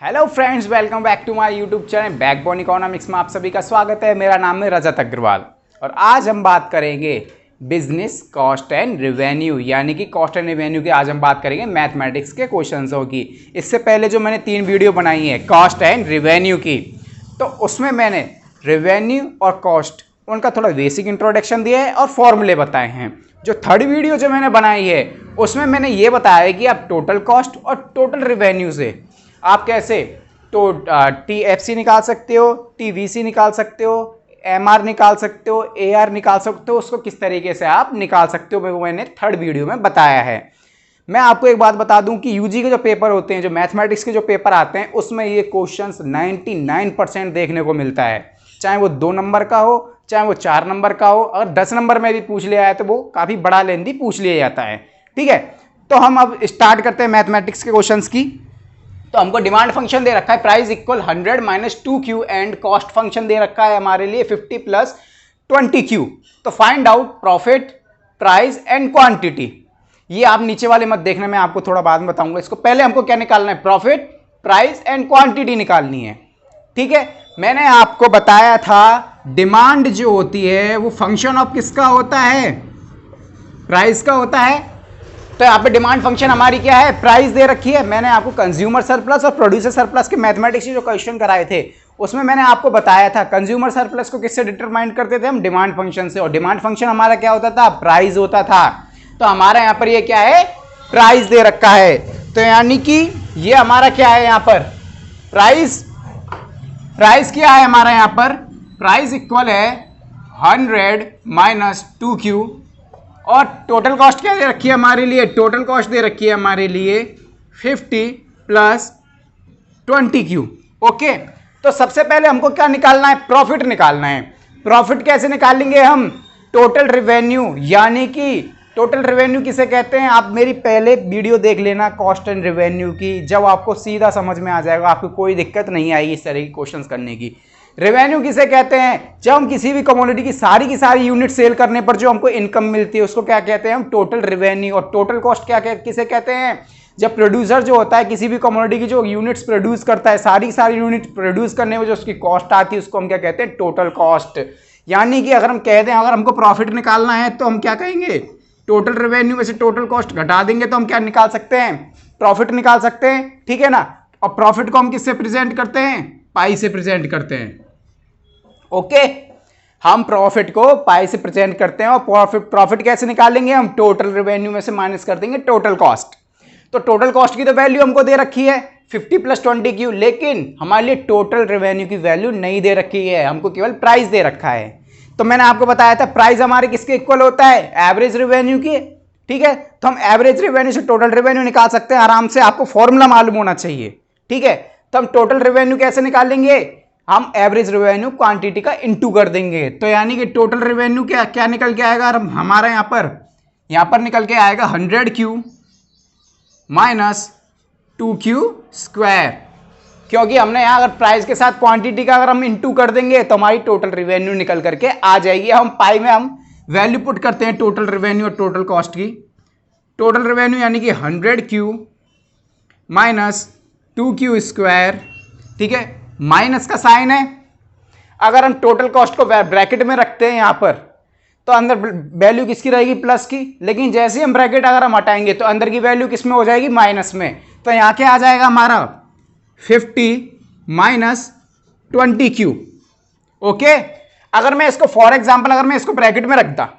Hello friends, welcome back to my YouTube channel backbone economics में आप सभी का स्वागत है। मेरा नाम है रजत अग्रवाल और आज हम बात करेंगे बिजनेस कॉस्ट एंड रिवेन्यू, यानी कि कॉस्ट एंड रिवेन्यू की आज हम बात करेंगे मैथमेटिक्स के क्वेश्चंस की। इससे पहले जो मैंने 3 वीडियो बनाई है कॉस्ट एंड रिवेन्यू की, तो उसमें मैंने रिवेन्यू और कॉस्ट उनका थोड़ा बेसिक इंट्रोडक्शन दिया है और फॉर्मूले बताए हैं। जो थर्ड वीडियो जो मैंने बनाई है उसमें मैंने ये बताया है कि आप टोटल कॉस्ट और टोटल रिवेन्यू से आप कैसे तो TFC निकाल सकते हो, TVC निकाल सकते हो, MR निकाल सकते हो, AR निकाल सकते हो, उसको किस तरीके से आप निकाल सकते हो वो मैंने थर्ड वीडियो में बताया है। मैं आपको एक बात बता दूं कि यूजी के जो पेपर होते हैं, जो मैथमेटिक्स के जो पेपर आते हैं, उसमें ये क्वेश्चंस 99% देखने को मिलता है। चाहे वो 2 नंबर का हो, चाहे वो 4 नंबर का हो, अगर 10 नंबर में भी पूछ लिया है तो वो काफ़ी बड़ा लेंदी पूछ लिया जाता है। ठीक है, तो हम अब स्टार्ट करते हैं मैथमेटिक्स के क्वेश्चंस की। तो हमको डिमांड फंक्शन दे रखा है price equal 100 minus 2Q and cost function दे रखा है हमारे लिए 50 प्लस 20Q। तो find out profit, price and quantity. ये आप नीचे वाले मत देखना, मैं आपको थोड़ा बाद में बताऊंगा। इसको पहले हमको क्या निकालना है, प्रॉफिट, प्राइस एंड क्वांटिटी निकालनी है। ठीक है, मैंने आपको बताया था डिमांड जो होती है वो फंक्शन ऑफ किसका होता है, प्राइस का होता है। तो यहाँ पे डिमांड फंक्शन हमारी क्या है, प्राइस दे रखी है। मैंने आपको कंज्यूमर सरप्लस और प्रोड्यूसर सरप्लस के मैथमेटिक्स के जो क्वेश्चन कराए थे उसमें मैंने आपको बताया था कंज्यूमर सरप्लस को किससे डिटरमाइन करते थे हम, डिमांड फंक्शन से। और डिमांड फंक्शन हमारा क्या होता था, प्राइस होता था। तो हमारा यहाँ पर ये क्या है, प्राइस दे रखा है। तो यानी कि ये हमारा क्या है यहाँ पर, प्राइस। प्राइस क्या है हमारा यहाँ पर, प्राइस इक्वल है 100 माइनस 2Q। और टोटल कॉस्ट क्या दे रखी है हमारे लिए, टोटल कॉस्ट दे रखी है हमारे लिए 50 प्लस 20Q। ओके, तो सबसे पहले हमको क्या निकालना है, प्रॉफिट निकालना है। प्रॉफिट कैसे निकालेंगे हम, टोटल रिवेन्यू, यानी कि टोटल रिवेन्यू किसे कहते हैं, आप मेरी पहले वीडियो देख लेना कॉस्ट एंड रिवेन्यू की, जब आपको सीधा समझ में आ जाएगा, आपको कोई दिक्कत नहीं आएगी इस तरह की क्वेश्चंस करने की। रेवेन्यू किसे कहते हैं, जब हम किसी भी कमोडिटी की सारी यूनिट सेल करने पर जो हमको इनकम मिलती है उसको क्या कहते हैं हम, टोटल रेवेन्यू। और टोटल कॉस्ट किसे कहते हैं, जब प्रोड्यूसर जो होता है किसी भी कमोडिटी की जो यूनिट्स प्रोड्यूस करता है, सारी यूनिट प्रोड्यूस करने में जो उसकी कॉस्ट आती है उसको हम क्या कहते हैं, टोटल कॉस्ट। यानी कि अगर हम कहते हैं अगर हमको प्रॉफिट निकालना है तो हम क्या कहेंगे, टोटल रेवेन्यू में से टोटल कॉस्ट घटा देंगे तो हम क्या निकाल सकते हैं, प्रॉफिट निकाल सकते हैं। ठीक है ना, और प्रॉफिट को हम किससे प्रेजेंट करते हैं, पाई से प्रेजेंट करते हैं। ओके, हम प्रॉफिट को पाई से प्रेजेंट करते हैं। और प्रॉफिट कैसे निकालेंगे हम, टोटल रेवेन्यू में से माइनस कर देंगे टोटल कॉस्ट। तो टोटल कॉस्ट की तो वैल्यू हमको दे रखी है 50 प्लस 20Q, लेकिन हमारे लिए टोटल रेवेन्यू की वैल्यू नहीं दे रखी है, हमको केवल प्राइस दे रखा है। तो मैंने आपको बताया था प्राइस हमारे किसके इक्वल होता है, एवरेज रेवेन्यू की। ठीक है, तो हम एवरेज रेवेन्यू से टोटल रेवेन्यू निकाल सकते हैं आराम से, आपको फॉर्मूला मालूम होना चाहिए। ठीक है, तो हम टोटल रेवेन्यू कैसे निकालेंगे, हम एवरेज रेवेन्यू क्वांटिटी का इनटू कर देंगे। तो यानी कि टोटल रेवेन्यू क्या निकल के आएगा, हमारा यहां पर निकल के आएगा 100Q माइनस 2Q स्क्वायर, क्योंकि हमने यहां अगर प्राइस के साथ क्वांटिटी का अगर हम इनटू कर देंगे तो हमारी टोटल रेवेन्यू निकल करके आ जाएगी। हम पाई में हम वैल्यू पुट करते हैं टोटल रेवेन्यू और टोटल कॉस्ट की। टोटल रेवेन्यू यानी कि 100Q माइनस 2Q स्क्वायर। ठीक है, माइनस का साइन है। अगर हम टोटल कॉस्ट को ब्रैकेट में रखते हैं यहां पर तो अंदर वैल्यू किसकी रहेगी, प्लस की। लेकिन जैसे ही हम ब्रैकेट अगर हम हटाएंगे तो अंदर की वैल्यू किस में हो जाएगी, माइनस में। तो यहां क्या आ जाएगा हमारा 50 माइनस 20Q। ओके, अगर मैं इसको फॉर एग्जांपल अगर मैं इसको ब्रैकेट में रखता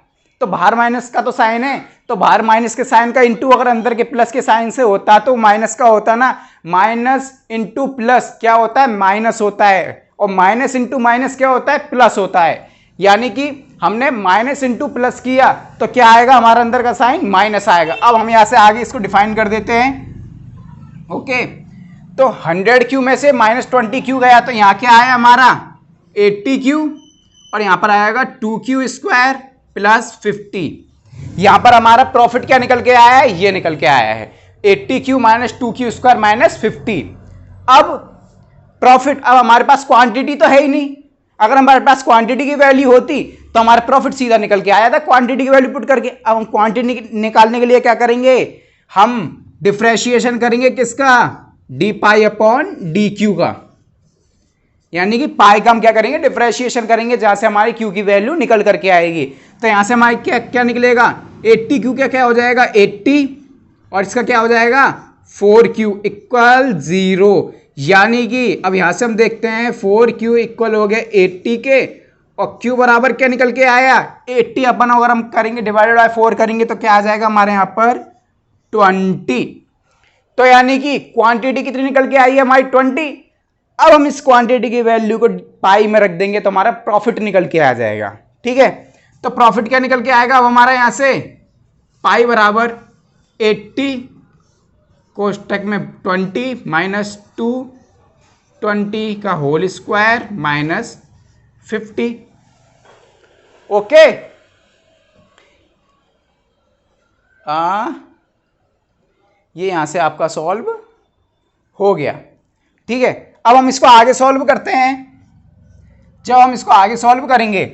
तो बाहर माइनस का तो साइन है, तो बाहर माइनस के साइन का इंटू अगर अंदर के प्लस के साइन से होता तो माइनस का होता ना। माइनस इंटू प्लस क्या होता है, माइनस होता है। और माइनस इंटू माइनस क्या होता है, प्लस होता है। यानी कि हमने माइनस इंटू प्लस किया तो क्या आएगा, हमारा अंदर का साइन माइनस आएगा। अब हम यहां से आगे इसको डिफाइन कर देते हैं। ओके, तो 100Q में से माइनस 20Q गया तो यहां क्या आया हमारा 80Q, और यहां पर आएगा 2Q स्क्वायर प्लस 50। यहां पर हमारा प्रॉफिट क्या निकल के आया है, ये निकल के आया है 80Q minus 2Q square minus 50। अब प्रॉफिट, अब हमारे पास क्वांटिटी तो है ही नहीं। अगर हमारे पास क्वांटिटी की वैल्यू होती तो हमारा प्रॉफिट सीधा निकल के आया था क्वांटिटी की वैल्यू पुट करके। अब हम क्वांटिटी निकालने के लिए क्या करेंगे, हम डिफरेंशिएशन करेंगे किसका, डी पाई अपॉन डी क्यू का, यानी कि पाई का हम क्या करेंगे, डिफरेंशिएशन करेंगे जहां से हमारी क्यू की वैल्यू निकल करके आएगी। तो यहां से हमारी क्या क्या निकलेगा, 80 क्यू क्या क्या हो जाएगा 80, और इसका क्या हो जाएगा 4Q इक्वल 0, यानी कि अब यहां से हम देखते हैं 4Q इक्वल हो गया 80 के, और Q बराबर क्या निकल के आया 80 अपन अगर हम करेंगे डिवाइडेड बाय 4 करेंगे तो क्या आ जाएगा हमारे यहां पर 20। तो यानी कि क्वांटिटी कितनी निकल के आई है हमारी 20। अब हम इस क्वांटिटी की वैल्यू को पाई में रख देंगे तो हमारा प्रॉफिट निकल के आ जाएगा। ठीक है, तो प्रॉफिट क्या निकल के आएगा अब हमारा यहां से पाई बराबर 80 कोष्टक में 20 माइनस 2 20 का होल स्क्वायर माइनस 50। ओके, ये यहां से आपका सॉल्व हो गया। ठीक है, अब हम इसको आगे सॉल्व करते हैं। जब हम इसको आगे सॉल्व करेंगे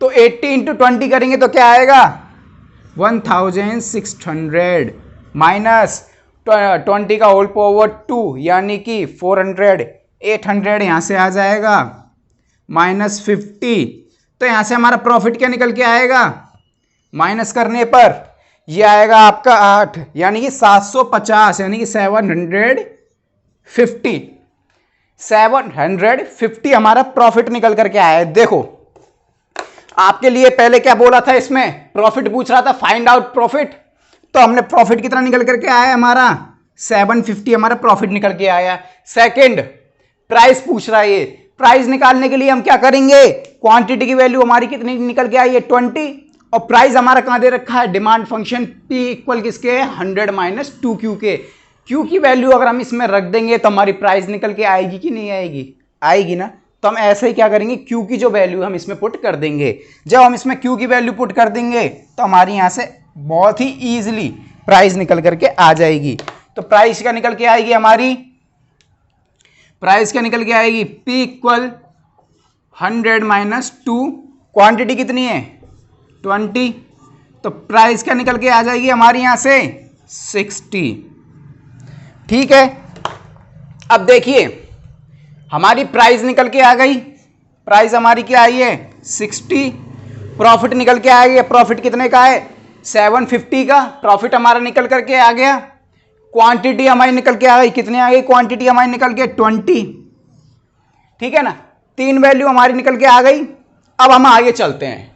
तो 80 इंटू 20 करेंगे तो क्या आएगा 1600 माइनस 20 का होल पावर 2 यानी कि 400, 800 यहां से आ जाएगा माइनस 50। तो यहां से हमारा प्रॉफिट क्या निकल के आएगा, माइनस करने पर ये आएगा आपका 8 यानी कि 750, यानी कि 750 हमारा प्रॉफिट निकल करके आया है। देखो आपके लिए पहले क्या बोला था, इसमें प्रॉफिट पूछ रहा था, फाइंड आउट प्रॉफिट। तो हमने प्रॉफिट कितना निकल करके आया है हमारा 750 हमारा प्रॉफिट निकल के आया। सेकंड प्राइस पूछ रहा है, ये प्राइस निकालने के लिए हम क्या करेंगे, क्वांटिटी की वैल्यू हमारी कितनी निकल के आई है 20, और प्राइस हमारा कहां दे रखा है डिमांड फंक्शन P इक्वल किसके 100 माइनस 2Q के। Q की वैल्यू अगर हम इसमें रख देंगे तो हमारी प्राइस निकल के आएगी कि नहीं आएगी, आएगी ना। तो हम ऐसे ही क्या करेंगे, Q की जो वैल्यू हम इसमें पुट कर देंगे। जब हम इसमें Q की वैल्यू पुट कर देंगे तो हमारी यहां से बहुत ही ईजिली प्राइस निकल करके आ जाएगी। तो प्राइस क्या निकल के आएगी हमारी, प्राइस क्या निकल के आएगी P इक्वल 100 माइनस 2, क्वांटिटी कितनी है 20, तो प्राइस क्या निकल के आ जाएगी हमारी यहां से 60। ठीक है, अब देखिए हमारी प्राइस निकल के आ गई, प्राइस हमारी क्या आई है 60, प्रॉफिट निकल के आ गया, प्रॉफिट कितने का है 750 का प्रॉफिट हमारा निकल करके आ गया। क्वांटिटी हमारी निकल के आ गई, कितनी आ गई क्वांटिटी हमारी निकल के 20। ठीक है ना, 3 वैल्यू हमारी निकल के आ गई। अब हम आगे चलते हैं,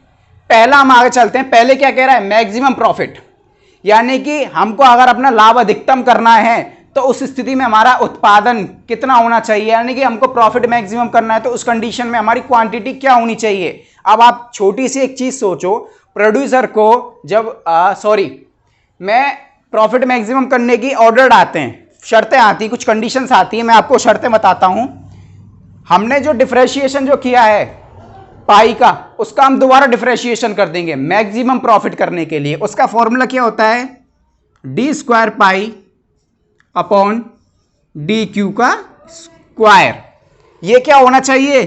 पहले क्या कह रहा है मैक्सिमम प्रॉफिट, यानी कि हमको अगर अपना लाभ अधिकतम करना है तो उस स्थिति में हमारा उत्पादन कितना होना चाहिए, यानी कि हमको प्रॉफिट मैक्सिमम करना है तो उस कंडीशन में हमारी क्वांटिटी क्या होनी चाहिए। अब आप छोटी सी एक चीज सोचो, प्रोड्यूसर को जब मैं प्रॉफिट मैक्सिमम करने की ऑर्डर आते हैं, शर्तें आती, कुछ कंडीशंस आती है, मैं आपको शर्तें बताता हूं। हमने जो डिफरेंशिएशन जो किया है पाई का, उसका हम दोबारा डिफरेंशिएशन कर देंगे मैक्सिमम प्रॉफिट करने के लिए। उसका फॉर्मूला क्या होता है D square pi upon D Q का स्क्वायर। ये क्या होना चाहिए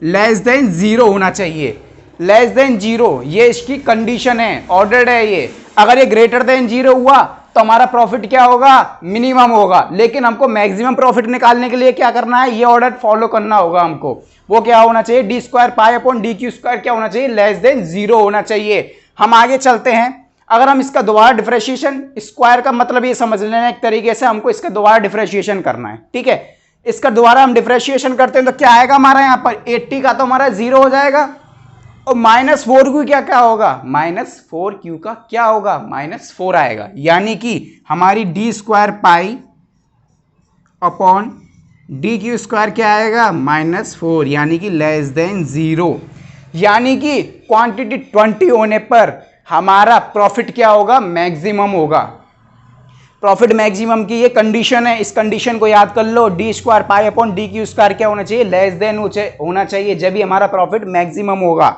लेस देन 0 होना चाहिए, लेस देन 0 ये इसकी कंडीशन है, ऑर्डर्ड है ये। अगर ये ग्रेटर देन 0 हुआ तो हमारा प्रॉफिट क्या होगा मिनिमम होगा, लेकिन हमको मैक्सिमम प्रॉफिट निकालने के लिए क्या करना है, ये ऑर्डर फॉलो करना होगा हमको। वो क्या होना चाहिए D square pi upon D Q square क्या होना चाहिए लेस देन 0 होना चाहिए। हम आगे चलते हैं, अगर हम इसका दोबारा डिफरेंशिएशन, स्क्वायर का मतलब ये समझ लेना एक तरीके से हमको इसका दोबारा डिफरेंशिएशन करना है। ठीक है, इसका दोबारा हम डिफरेंशिएशन करते हैं तो क्या आएगा हमारा यहां पर 80 का तो हमारा 0 हो जाएगा, और माइनस 4Q क्या होगा माइनस 4Q का क्या होगा माइनस 4 आएगा, यानी कि हमारी D square pi upon D Q square क्या आएगा -4, यानी कि लेस देन 0, यानी कि क्वांटिटी 20 होने पर हमारा प्रॉफिट क्या होगा मैक्सिमम होगा। प्रॉफिट मैक्सिमम की ये कंडीशन है, इस कंडीशन को याद कर लो, D square pi upon D Q square क्या होना चाहिए लेस देन होना चाहिए, जब भी हमारा प्रॉफिट मैक्सिमम होगा।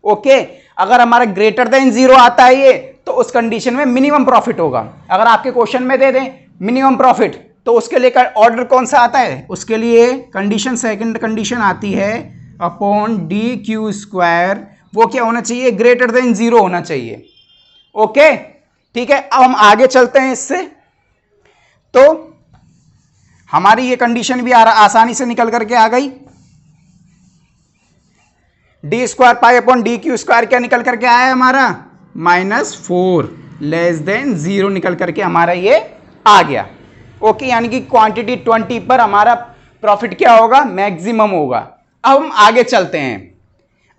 ओके, अगर हमारा ग्रेटर देन 0 आता है ये तो उस कंडीशन में मिनिमम प्रॉफिट होगा। अगर आपके क्वेश्चन में दे दें मिनिमम प्रॉफिट तो उसके लिए ऑर्डर कौन सा आता है, उसके लिए कंडीशन सेकंड कंडीशन आती है अपॉन डी क्यू स्क्वायर, वो क्या होना चाहिए ग्रेटर देन 0 होना चाहिए। ओके ठीक है, अब हम आगे चलते हैं इससे। तो हमारी ये कंडीशन भी आसानी से निकल करके आ गई। D square pi upon D Q square क्या निकल करके आया हमारा, -4 लेस देन 0 निकल करके हमारा ये आ गया। ओके, यानी कि क्वांटिटी 20 पर हमारा प्रॉफिट क्या होगा, मैक्सिमम होगा। अब हम आगे चलते हैं।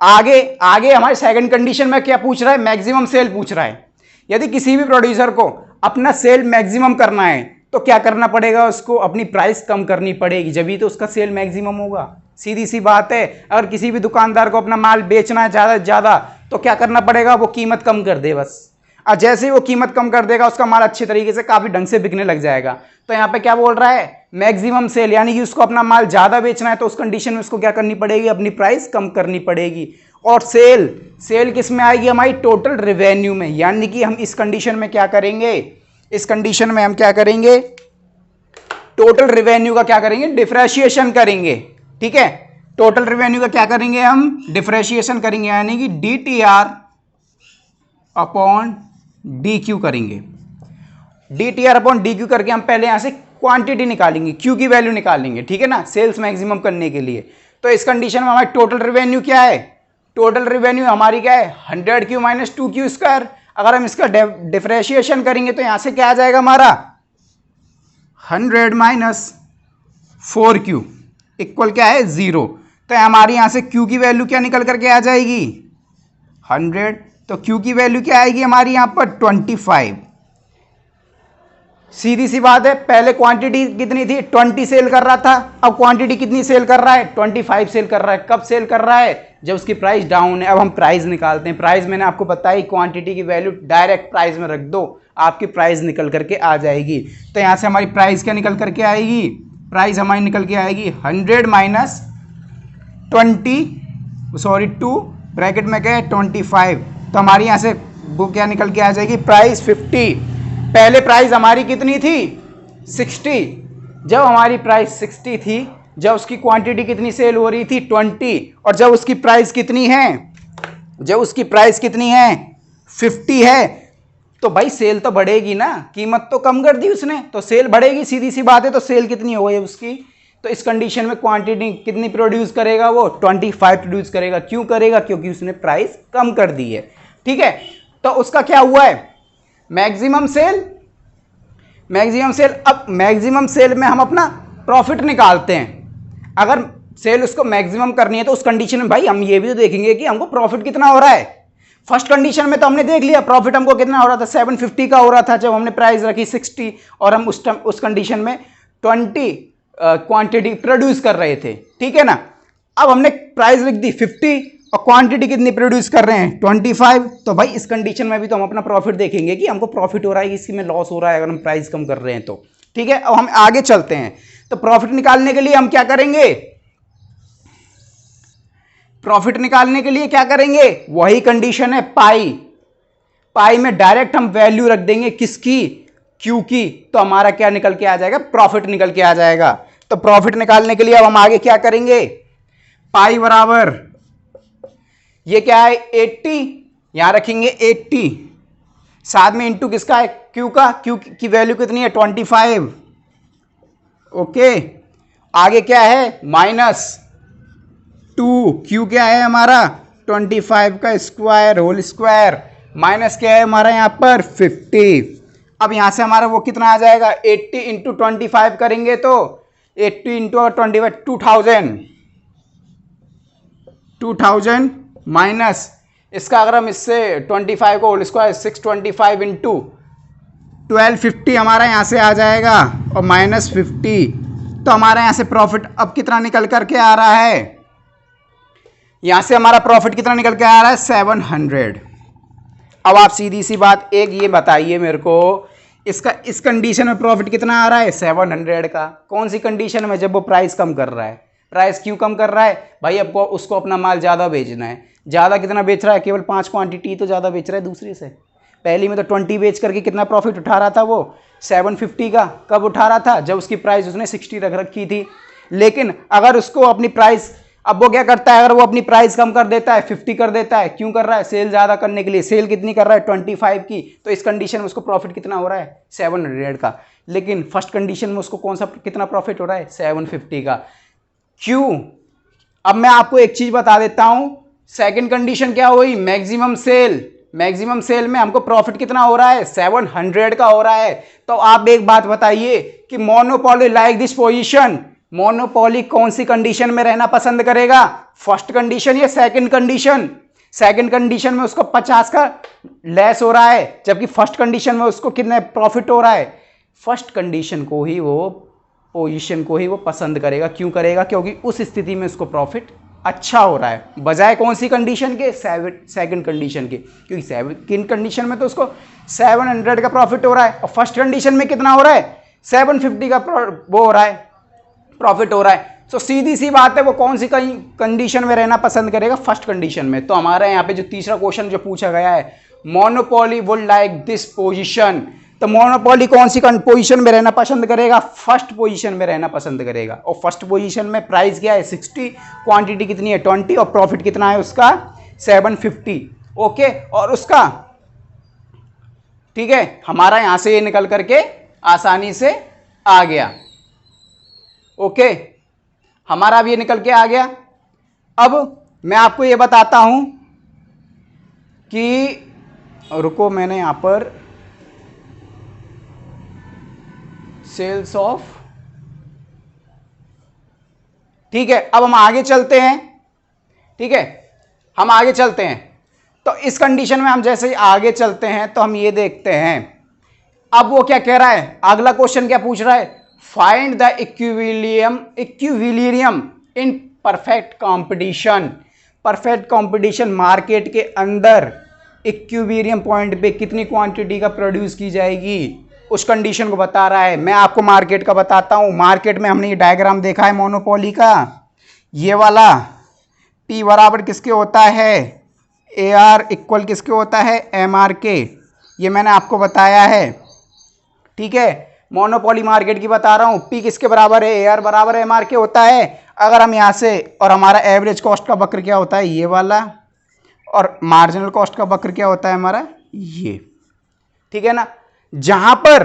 आगे हमारे सेकंड कंडीशन में क्या पूछ रहा है, मैक्सिमम सेल पूछ रहा है। यदि किसी भी प्रोड्यूसर को अपना सेल मैक्सिमम करना है तो क्या करना पड़ेगा, उसको अपनी प्राइस कम करनी पड़ेगी, जब तो उसका सेल मैक्सिमम होगा। सीधी सी बात है। अगर किसी भी दुकानदार को अपना माल बेचना है ज़्यादा से ज़्यादा तो क्या करना पड़ेगा, वो कीमत कम कर दे बस। और जैसे ही वो कीमत कम कर देगा उसका माल अच्छे तरीके से काफ़ी ढंग से बिकने लग जाएगा। तो यहाँ पे क्या बोल रहा है, मैक्सिमम सेल, यानी कि उसको अपना माल ज़्यादा बेचना है तो उस कंडीशन में उसको क्या करनी पड़ेगी, अपनी प्राइस कम करनी पड़ेगी। और सेल किस में आएगी, हमारी टोटल रेवेन्यू में। यानी कि हम इस कंडीशन में क्या करेंगे, इस कंडीशन में हम क्या करेंगे, टोटल रेवेन्यू का क्या करेंगे, डिफरेंशिएशन करेंगे। ठीक है, टोटल रेवेन्यू का क्या करेंगे, हम डिफरेंशिएशन करेंगे, यानी कि DTR अपॉन DQ करेंगे। DTR अपॉन DQ करके हम पहले यहां से क्वांटिटी निकालेंगे, Q की वैल्यू निकालेंगे। ठीक है ना, सेल्स मैक्सिमम करने के लिए। तो इस कंडीशन में हमारी टोटल रेवेन्यू क्या है, टोटल रेवेन्यू हमारी क्या है, 100Q माइनस 2Q स्क्वायर। अगर हम इसका डिफरेंशिएशन करेंगे तो यहां से क्या आ जाएगा हमारा, 100 माइनस 4Q इक्वल क्या है, 0। तो हमारी यहां से Q की वैल्यू क्या निकल करके आ जाएगी, 100। तो Q की वैल्यू क्या आएगी हमारी यहां पर, 25। सीधी सी बात है, पहले क्वांटिटी कितनी थी, 20 सेल कर रहा था, अब क्वांटिटी कितनी सेल कर रहा है, 25 सेल कर रहा है। कब सेल कर रहा है, जब उसकी प्राइस डाउन है। अब हम प्राइस निकालते हैं। प्राइस मैंने आपको बताई, क्वांटिटी की वैल्यू डायरेक्ट प्राइस में रख दो, आपकी प्राइस निकल करके आ जाएगी। तो यहां से हमारी प्राइस क्या निकल करके आएगी, प्राइस हमारी निकल के आएगी 100 माइनस 2 ब्रैकेट में क्या है 25। तो हमारी यहां से वो क्या निकल के आ जाएगी, प्राइस 50। पहले प्राइस हमारी कितनी थी, 60। जब हमारी प्राइस 60 थी, जब उसकी क्वांटिटी कितनी सेल हो रही थी, 20, और जब उसकी प्राइस कितनी है, जब उसकी प्राइस कितनी है, 50 है, तो भाई सेल तो बढ़ेगी ना, कीमत तो कम कर दी उसने तो सेल बढ़ेगी, सीधी सी बात है। तो सेल कितनी हो गई उसकी, तो इस कंडीशन में क्वांटिटी कितनी प्रोड्यूस करेगा, वो 25 प्रोड्यूस करेगा। क्यों करेगा, क्योंकि उसने प्राइस कम कर दी है। ठीक है, तो उसका क्या हुआ है, मैक्सिमम सेल। अब मैक्सिमम सेल में हम अपना प्रॉफिट निकालते हैं। अगर सेल उसको मैक्सिमम करनी है तो उस कंडीशन में भाई हम ये भी तो देखेंगे कि हमको प्रॉफिट कितना हो रहा है। फर्स्ट कंडीशन में तो हमने देख लिया प्रॉफिट हमको कितना हो रहा था, 750 का हो रहा था जब हमने प्राइस रखी 60, और हम उस कंडीशन में 20 क्वांटिटी प्रोड्यूस कर रहे थे। ठीक है ना, अब हमने प्राइस लिख दी 50 और क्वांटिटी कितनी प्रोड्यूस कर रहे हैं 25। तो भाई इस कंडीशन में भी तो हम अपना प्रॉफिट देखेंगे कि हमको प्रॉफिट हो रहा है, इसकी में लॉस हो रहा है अगर हम प्राइस कम कर रहे हैं तो। ठीक है, अब हम आगे चलते हैं। तो प्रॉफिट निकालने के लिए हम क्या करेंगे, प्रॉफिट निकालने के लिए क्या करेंगे, वही कंडीशन है पाई में डायरेक्ट हम वैल्यू रख देंगे किसकी, क्यू की। तो हमारा क्या निकल के आ जाएगा, प्रॉफिट निकल के आ जाएगा। तो प्रॉफिट निकालने के लिए अब हम आगे क्या करेंगे, पाई बराबर ये क्या है 80, यहां रखेंगे 80, साथ में इंटू किसका है, क्यू का। क्यू की वैल्यू कितनी है 25। ओके, आगे क्या है -2, क्यू क्या है हमारा 25 का स्क्वायर होल स्क्वायर, माइनस क्या है हमारा यहां पर 50। अब यहां से हमारा वो कितना आ जाएगा, 80 इंटू 25 करेंगे तो 80 इंटू 25 2000 माइनस इसका, अगर हम इससे 25 को होल स्क्वायर 625 इंटू 1250 हमारा यहाँ से आ जाएगा, और -50। तो हमारा यहाँ से प्रॉफिट अब कितना निकल करके आ रहा है, यहाँ से हमारा प्रॉफिट कितना निकल के आ रहा है 700। अब आप सीधी सी बात एक ये बताइए मेरे को, इसका इस कंडीशन में प्रॉफिट कितना आ रहा है 700 का। कौन सी कंडीशन में, जब वो प्राइस कम कर रहा है। प्राइस क्यों कम कर रहा है भाई, अब उसको अपना माल ज़्यादा बेचना है। ज़्यादा कितना बेच रहा है, केवल 5 क्वांटिटी तो ज़्यादा बेच रहा है दूसरे से। पहली में तो 20 बेच करके कितना प्रॉफिट उठा रहा था वो 750 का। कब उठा रहा था, जब उसकी प्राइस उसने 60 रख रखी थी। लेकिन अगर उसको अपनी प्राइस अब वो क्या करता है, अगर वो अपनी प्राइस कम कर देता है, 50 कर देता है, क्यों कर रहा है, सेल ज्यादा करने के लिए। सेल कितनी कर रहा है, 25 की, तो इस कंडीशन में उसको प्रॉफिट कितना हो रहा है, 700 का। लेकिन फर्स्ट कंडीशन में उसको कौन सा कितना प्रॉफिट हो रहा है, 750 का। क्यों, अब मैं आपको एक चीज बता देता हूं, सेकंड कंडीशन क्या हुई, मैक्सिमम सेल। मैक्सिमम सेल में हमको प्रॉफिट कितना हो रहा है, 700 का हो रहा है। तो आप एक बात बताइए कि monopoly like this position, monopoly कौन सी कंडीशन में रहना पसंद करेगा, फर्स्ट कंडीशन या सेकंड कंडीशन। सेकंड कंडीशन में उसको 50 का लेस हो रहा है, जबकि फर्स्ट कंडीशन में उसको कितने प्रॉफिट हो रहा है, फर्स्ट कंडीशन को ही वो पोजीशन को ही वो पसंद करेगा। क्यों करेगा, क्योंकि उस स्थिति में उसको प्रॉफिट अच्छा हो रहा है, बजाय कौन सी कंडीशन के, सेकंड कंडीशन के। क्योंकि सेकंड कंडीशन में तो उसको 700 का प्रॉफिट हो रहा है, और फर्स्ट कंडीशन में कितना हो रहा है, 750 का वो हो रहा है, प्रॉफिट हो रहा है। तो सीधी सी बात है, वो कौन सी कंडीशन में रहना पसंद करेगा, फर्स्ट कंडीशन में। तो हमारे यहाँ पे जो तीसरा क्वेश्चन जो पूछा गया है, monopoly would like this position, तो मोनोपोली कौन सी पोजीशन में रहना पसंद करेगा, फर्स्ट पोजीशन में रहना पसंद करेगा। और फर्स्ट पोजीशन में प्राइस क्या है, 60, क्वांटिटी कितनी है, 20, और प्रॉफिट कितना है उसका, 750। ओके, और उसका ठीक है, हमारा यहां से ये निकल करके आसानी से आ गया। ओके, हमारा भी ये निकल के आ गया। अब मैं आपको ये बताता हूं कि, रुको, मैंने यहां पर सेल्स ऑफ, ठीक है, अब हम आगे चलते हैं। ठीक है, हम आगे चलते हैं। तो इस कंडीशन में हम जैसे ही आगे चलते हैं तो हम ये देखते हैं, अब वो क्या कह रहा है, अगला क्वेश्चन क्या पूछ रहा है, find the equilibrium in perfect competition. Perfect competition market के अंदर इक्विलिब्रियम पॉइंट पे कितनी क्वांटिटी का प्रोड्यूस की जाएगी, उस कंडीशन को बता रहा है। मैं आपको मार्केट का बताता हूं। मार्केट में हमने ये डायग्राम देखा है मोनोपोली का, ये वाला P बराबर किसके होता है, AR इक्वल किसके होता है, MR के। ये मैंने आपको बताया है। ठीक है, मोनोपोली मार्केट की बता रहा हूं। P किसके बराबर है, AR बराबर MR के होता है। अगर हम यहां से, और हमारा एवरेज कॉस्ट का वक्र क्या होता है, ये वाला, और मार्जिनल कॉस्ट का वक्र क्या होता है हमारा, ये। ठीक है ना, जहां पर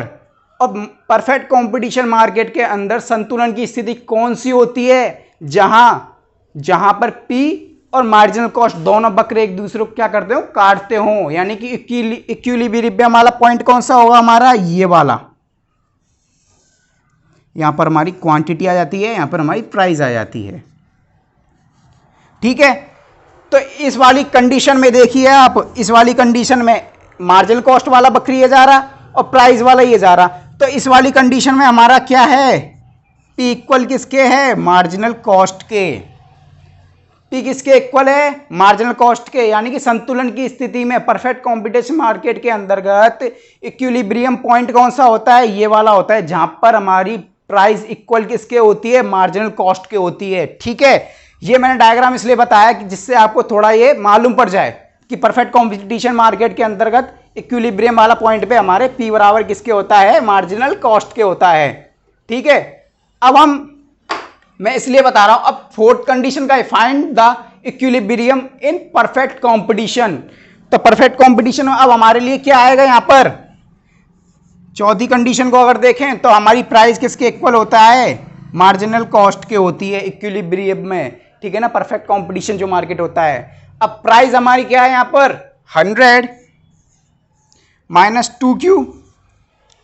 अब परफेक्ट कंपटीशन मार्केट के अंदर संतुलन की स्थिति कौन सी होती है, जहां पर P और मार्जिनल कॉस्ट दोनों वक्र एक दूसरे को क्या करते हो, काटते हो। यानी कि इक्विलिब्रियम वाला पॉइंट कौन सा होगा हमारा, ये वाला। यहां पर हमारी क्वांटिटी आ जाती है, यहां पर हमारी प्राइस आ जाती है। ठीक है, तो इस वाली कंडीशन में देखिए आप, इस वाली कंडीशन में मार्जिनल कॉस्ट वाला वक्र ये जा रहा और प्राइस वाला ये जा रहा। तो इस वाली कंडीशन में हमारा क्या है, P इक्वल किसके है, मार्जिनल कॉस्ट के। P किसके इक्वल है, मार्जिनल कॉस्ट के। यानी कि संतुलन की स्थिति में परफेक्ट कंपटीशन मार्केट के अंतर्गत इक्विलिब्रियम पॉइंट कौन सा होता है, ये वाला होता है, जहां पर हमारी प्राइस इक्वल किसके होती है, मार्जिनल कॉस्ट के होती है। ठीक है, ये मैंने डायग्राम इसलिए बताया कि जिससे आपको थोड़ा ये मालूम पड़ जाए कि परफेक्ट कंपटीशन मार्केट के अंतर्गत इक्विलिब्रियम वाला पॉइंट पे हमारे P बराबर किसके होता है, मार्जिनल कॉस्ट के होता है। ठीक है, अब मैं इसलिए बता रहा हूं, अब फोर्थ कंडीशन का है, find the equilibrium in perfect competition. तो परफेक्ट कंपटीशन अब हमारे लिए क्या आएगा, यहां पर चौथी कंडीशन को अगर देखें तो हमारी प्राइस किसके इक्वल होता है, मार्जिनल कॉस्ट के होती है इक्विलिब्रियम में। ठीक है ना, परफेक्ट कंपटीशन जो मार्केट होता है। अब प्राइस हमारी क्या है, यहां पर 100 - 2Q।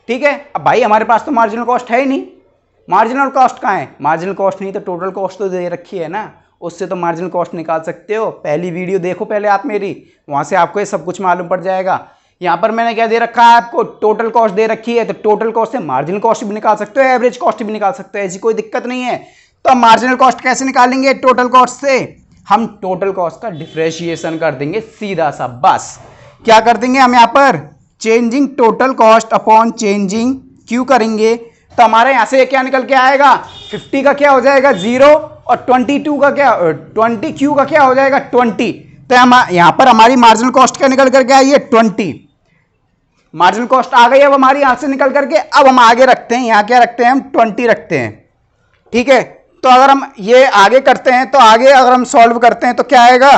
ठीक है, अब भाई हमारे पास तो मार्जिनल कॉस्ट है ही नहीं। मार्जिनल कॉस्ट कहाँ है, मार्जिनल कॉस्ट नहीं तो टोटल कॉस्ट तो दे रखी है ना, उससे तो मार्जिनल कॉस्ट निकाल सकते हो। पहली वीडियो देखो पहले आप मेरी, वहां से आपको ये सब कुछ मालूम पड़ जाएगा। यहां पर मैंने क्या दे रखा है आपको, टोटल कॉस्ट दे रखी है, तो टोटल कॉस्ट से मार्जिनल कॉस्ट भी निकाल सकते हो, एवरेज कॉस्ट भी निकाल सकते हो, ऐसी कोई दिक्कत नहीं है। तो हम मार्जिनल कॉस्ट कैसे निकालेंगे, टोटल कॉस्ट से। हम टोटल कॉस्ट का डिफरेंशिएशन कर देंगे सीधा सा, बस। क्या कर देंगे हम यहां पर, changing total cost upon changing Q करेंगे। तो हमारे यहां से क्या निकल के आएगा, 50 का क्या हो जाएगा 0, और 22 का क्या, 20Q का क्या हो जाएगा 20। तो यहां पर हमारी मार्जिनल कॉस्ट क्या निकल करके आई है 20। मार्जिनल कॉस्ट आ गई अब हमारी यहां से निकल करके। अब हम आगे रखते हैं, यहां क्या रखते हैं हम, 20 रखते हैं। ठीक है, तो अगर हम ये आगे करते हैं तो आगे अगर हम सॉल्व करते हैं तो क्या आएगा,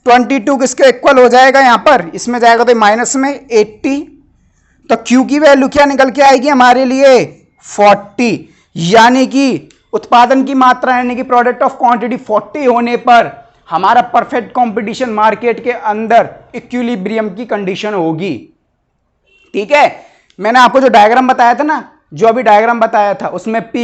22 किसके इक्वल हो जाएगा, यहां पर इसमें जाएगा तो माइनस में 80, तो Q की वैल्यू क्या निकल के आएगी हमारे लिए 40, यानी कि उत्पादन की मात्रा यानी कि प्रोडक्ट ऑफ क्वांटिटी 40 होने पर हमारा परफेक्ट कंपटीशन मार्केट के अंदर इक्विलिब्रियम की कंडीशन होगी। ठीक है, मैंने आपको जो डायग्राम बताया था ना, जो अभी डायग्राम बताया था उसमें P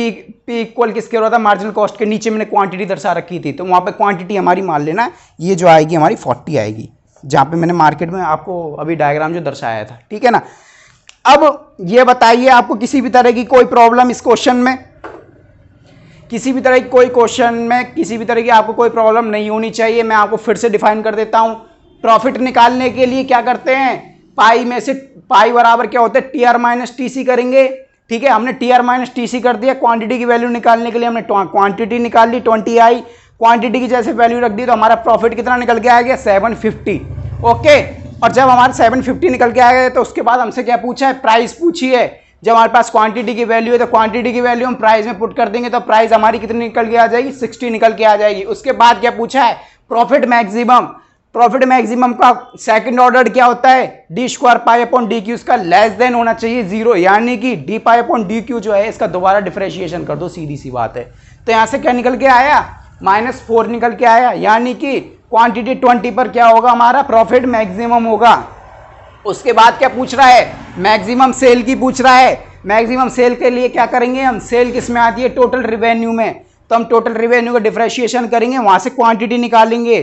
इक्वल किसके हो रहा था, मार्जिनल कॉस्ट के नीचे मैंने क्वांटिटी दर्शा रखी थी, तो वहां पे क्वांटिटी हमारी मान लेना ये जो आएगी हमारी 40 आएगी, जहां पे मैंने मार्केट में आपको अभी डायग्राम जो दर्शाया था। ठीक है ना, अब ये बताइए आपको किसी भी तरह की कोई प्रॉब्लम इस क्वेश्चन में, किसी भी तरह की कोई क्वेश्चन में किसी भी तरह की आपको कोई प्रॉब्लम नहीं होनी चाहिए। मैं आपको फिर से डिफाइन कर देता हूं, प्रॉफिट निकालने के लिए क्या करते हैं, पाई में से पाई बराबर क्या होता है, टीआर माइनस टीसी करेंगे। ठीक है, हमने टीआर माइनस टीसी कर दिया। क्वांटिटी की वैल्यू निकालने के लिए हमने क्वांटिटी निकाल ली 20 आई, क्वांटिटी की जैसे वैल्यू रख दी तो हमारा प्रॉफिट कितना निकल के आ गया 750। ओके, और जब हमारा 750 निकल के आ गया तो उसके बाद हमसे क्या पूछा है, प्राइस पूछी है। जब हमारे पास क्वांटिटी की वैल्यू है तो क्वांटिटी की वैल्यू हम प्राइस में पुट कर देंगे तो प्राइस हमारी कितनी निकल के आ जाएगी 60 निकल के आ जाएगी। उसके बाद क्या पूछा है, प्रॉफिट मैक्सिमम। प्रॉफिट मैक्सिमम का सेकंड ऑर्डर क्या होता है, D square pi upon D Q, इसका लेस देन होना चाहिए 0, यानी कि डी पाई अपॉन डी क्यू जो है इसका दोबारा डिफरेंशिएशन कर दो, सीधी सी बात है। तो यहां से क्या निकल के आया, -4 निकल के आया, यानी कि क्वांटिटी 20 पर क्या होगा हमारा प्रॉफिट मैक्सिमम होगा। उसके बाद क्या पूछ रहा है, मैक्सिमम सेल की पूछ रहा है। मैक्सिमम सेल के लिए क्या करेंगे हम, सेल किस में आती है, टोटल रिवेन्यू में, तो हम टोटल रिवेन्यू का डिफरेंशिएशन करेंगे, वहां से क्वांटिटी निकालेंगे।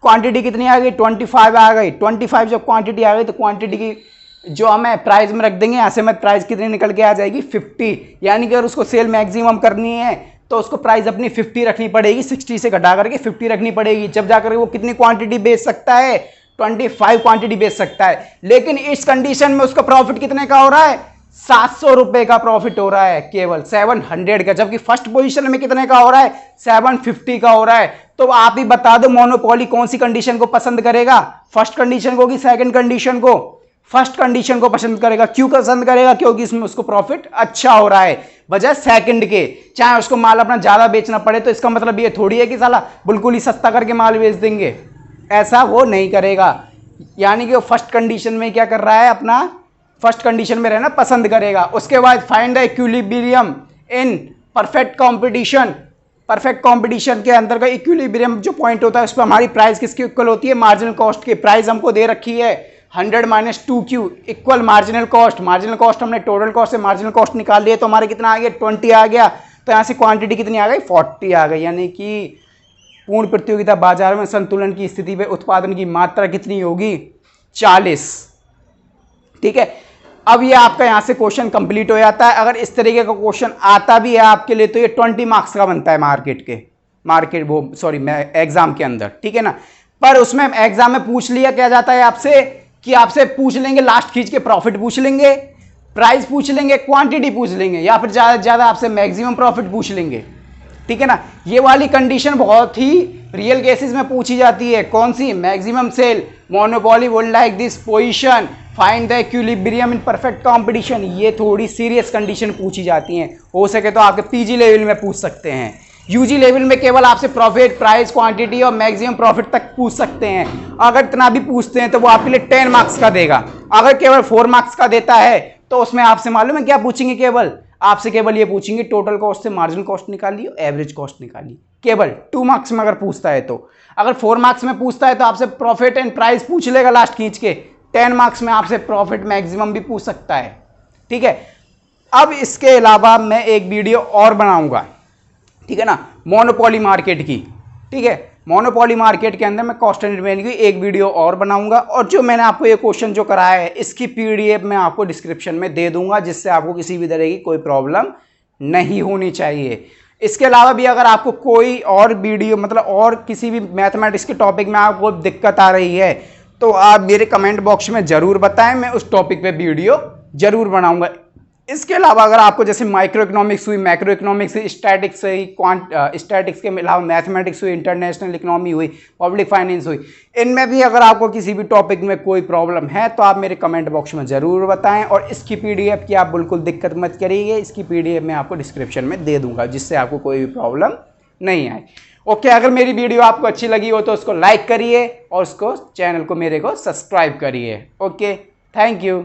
क्वांटिटी कितनी आ गई 25 आ गई, 25 जब क्वांटिटी आ गई तो क्वांटिटी की जो हमें प्राइस में रख देंगे, यहाँ से हमें प्राइस कितनी निकल के आ जाएगी 50, यानी कि अगर उसको सेल मैक्सिमम करनी है तो उसको प्राइस अपनी 50 रखनी पड़ेगी, 60 से घटा करके 50 रखनी पड़ेगी, जब जाकर वो कितनी क्वांटिटी बेच सकता है 25 क्वांटिटी बेच सकता है। लेकिन इस कंडीशन में उसका प्रॉफिट कितने का हो रहा है, 700 रुपए का प्रॉफिट हो रहा है, केवल 700 का, जबकि फर्स्ट पोजीशन में कितने का हो रहा है 750 का हो रहा है। तो आप ही बता दो मोनोपोली कौन सी कंडीशन को पसंद करेगा, फर्स्ट कंडीशन को कि सेकंड कंडीशन को, फर्स्ट कंडीशन को पसंद करेगा। क्यों पसंद करेगा, क्योंकि इसमें उसको प्रॉफिट अच्छा हो रहा है बजाय सेकंड के। चाहे उसको माल अपना ज्यादा बेचना पड़े तो इसका मतलब ये थोड़ी है कि साला बिल्कुल ही सस्ता करके माल बेच देंगे, ऐसा वो नहीं करेगा। यानी कि वो फर्स्ट कंडीशन में क्या कर रहा है, अपना फर्स्ट कंडीशन में रहना पसंद करेगा। उसके बाद find the equilibrium in perfect competition. Perfect competition के अंदर का इक्विलिब्रियम जो पॉइंट होता है उस पर हमारी प्राइस किसकी इक्वल होती है, मार्जिनल कॉस्ट की। प्राइस हमको दे रखी है 100 - 2Q equal marginal cost. Marginal cost हमने टोटल कॉस्ट से मार्जिनल कॉस्ट निकाल लिया तो हमारे कितना आ गया 20 आ गया, तो यहाँ से क्वांटिटी कितनी आ गई 40 आ गई, यानी कि पूर्ण प्रतियोगिता बाजार में संतुलन की स्थिति पे उत्पादन की मात्रा कितनी होगी 40। ठीक है, अब ये आपका यहां से क्वेश्चन कंप्लीट हो जाता है। अगर इस तरीके का क्वेश्चन आता भी है आपके लिए तो ये 20 मार्क्स का बनता है एग्जाम के अंदर। ठीक है ना, पर उसमें एग्जाम में पूछ लिया क्या जाता है आपसे कि आपसे पूछ लेंगे लास्ट खींच के प्रॉफिट पूछ लेंगे, प्राइस पूछ लेंगे, क्वांटिटी पूछ लेंगे, या फिर ज्यादा से ज्यादा आपसे मैक्सिमम प्रॉफिट पूछ लेंगे। ठीक है ना, ये वाली कंडीशन बहुत ही रियल केसेस में पूछी जाती है। कौन सी, maximum sale, monopoly would like this position, find the equilibrium in perfect competition, ये थोड़ी सीरियस कंडीशन पूछी जाती हैं। हो सके तो आपके पीजी लेवल में पूछ सकते हैं, यूजी लेवल में केवल आपसे प्रॉफिट, प्राइस, क्वांटिटी और मैक्सिमम प्रॉफिट तक पूछ सकते हैं। अगर इतना भी पूछते हैं तो वो आपके लिए 10 मार्क्स का देगा। अगर केवल 4 मार्क्स का देता है तो उसमें आपसे मालूम है क्या पूछेंगे, केवल आपसे केवल ये पूछेंगे टोटल कॉस्ट से मार्जिनल कॉस्ट निकालिए, एवरेज कॉस्ट निकालिए, केवल 2 मार्क्स में अगर पूछता है तो। अगर 4 मार्क्स में पूछता है तो आपसे प्रॉफिट एंड प्राइस पूछ लेगा लास्ट खींच के, 10 मार्क्स में आपसे प्रॉफिट मैक्सिमम भी पूछ सकता है। ठीक है, अब इसके अलावा मैं एक वीडियो और बनाऊंगा, ठीक है ना, मोनोपोली मार्केट की। ठीक है, मोनोपोली मार्केट के अंदर मैं कॉस्ट एंड रिवेन्यू की एक वीडियो और बनाऊंगा, और जो मैंने आपको ये क्वेश्चन जो कराया है इसकी पीडीएफ मैं आपको डिस्क्रिप्शन में दे दूंगा, जिससे आपको किसी भी तरह की कोई प्रॉब्लम नहीं होनी चाहिए। इसके अलावा भी अगर आपको कोई और वीडियो मतलब और किसी भी मैथमेटिक्स के टॉपिक में आपको दिक्कत आ रही है तो आप मेरे कमेंट बॉक्स में ज़रूर बताएं, मैं उस टॉपिक पे वीडियो ज़रूर बनाऊंगा। इसके अलावा अगर आपको जैसे माइक्रो इकोनॉमिक्स हुई, मैक्रो इकोनॉमिक्स हुई, स्टैटिक्स हुई, स्टैटिक्स के अलावा मैथमेटिक्स हुई, इंटरनेशनल इकोनॉमी हुई, पब्लिक फाइनेंस हुई, इनमें भी अगर आपको किसी भी टॉपिक में कोई प्रॉब्लम है तो आप मेरे कमेंट बॉक्स में ज़रूर बताएं। और इसकी पीडीएफ की आप बिल्कुल दिक्कत मत करिए, इसकी पीडीएफ मैं आपको डिस्क्रिप्शन में दे दूंगा, जिससे आपको कोई भी प्रॉब्लम नहीं आई। ओके, अगर मेरी वीडियो आपको अच्छी लगी हो तो उसको लाइक करिए और उसको चैनल को मेरे को सब्सक्राइब करिए। Okay, thank you.